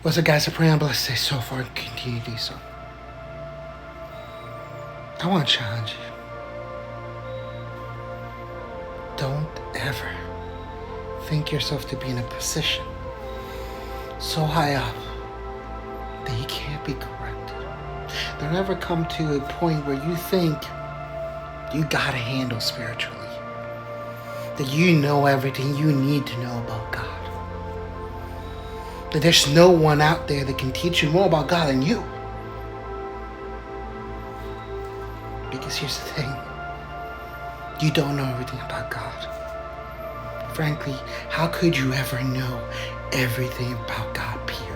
So guys, I pray and bless this so far and continue to do so. I want to challenge you. Don't ever think yourself to be in a position so high up that you can't be corrected. Don't ever come to a point where you think you got a handle spiritually, that you know everything you need to know about God, that there's no one out there that can teach you more about God than you. Because here's the thing, you don't know everything about God. Frankly, how could you ever know everything about God, period?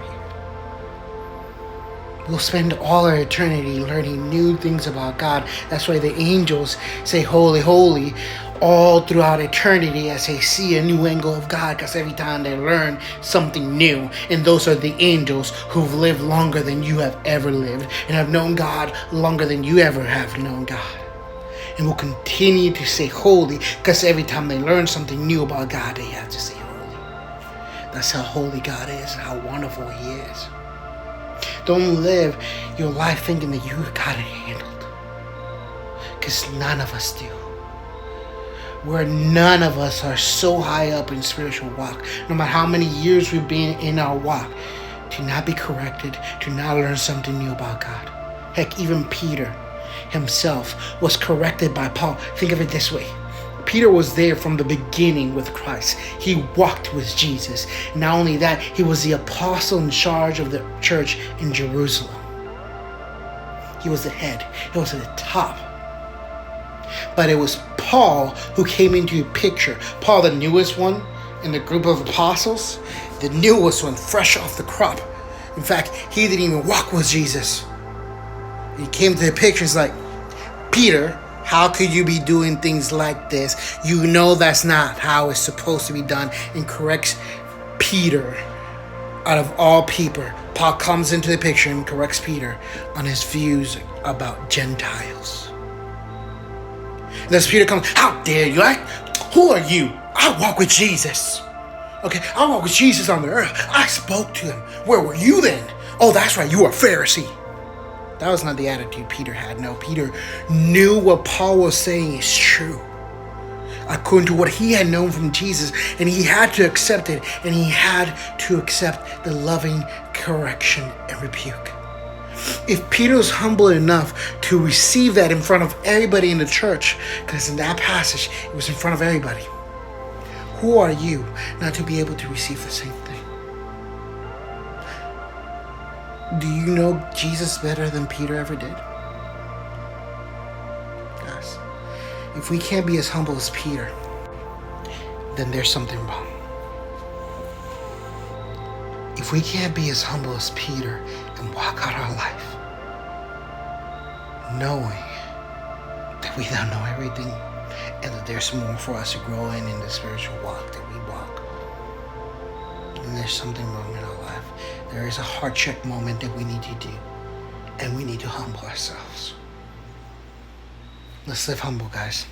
We'll spend all our eternity learning new things about God. That's why the angels say, holy, holy, all throughout eternity as they see a new angle of God, because every time they learn something new. And those are the angels who've lived longer than you have ever lived and have known God longer than you ever have known God. And will continue to say holy, because every time they learn something new about God, they have to say holy. That's how holy God is, how wonderful He is. Don't live your life thinking that you've got it handled, because none of us do. Where none of us are so high up in spiritual walk, no matter how many years we've been in our walk, to not be corrected, to not learn something new about God. Heck, even Peter himself was corrected by Paul. Think of it this way. Peter was there from the beginning with Christ. He walked with Jesus. Not only that, he was the apostle in charge of the church in Jerusalem. He was the head. He was at the top. But it was Paul who came into the picture. Paul, the newest one in the group of apostles, the newest one, fresh off the crop. In fact, he didn't even walk with Jesus. He came to the picture. It's like, Peter, how could you be doing things like this? You know that's not how it's supposed to be done. And corrects Peter out of all people. Paul comes into the picture and corrects Peter on his views about Gentiles. And as Peter comes, how dare you? Who are you? I walk with Jesus. Okay, I walk with Jesus on the earth. I spoke to him. Where were you then? Oh, that's right, you are a Pharisee. That was not the attitude Peter had. No, Peter knew what Paul was saying is true, according to what he had known from Jesus, and he had to accept it, and he had to accept the loving correction and rebuke. If Peter was humble enough to receive that in front of everybody in the church, because in that passage, it was in front of everybody, who are you not to be able to receive the same thing? Do you know Jesus better than Peter ever did? Guys, if we can't be as humble as Peter, then there's something wrong. If we can't be as humble as Peter and walk out our life knowing that we don't know everything and that there's more for us to grow in the spiritual walk that we walk, then there's something wrong in our life. There is a heart check moment that we need to do, and we need to humble ourselves. Let's live humble, guys.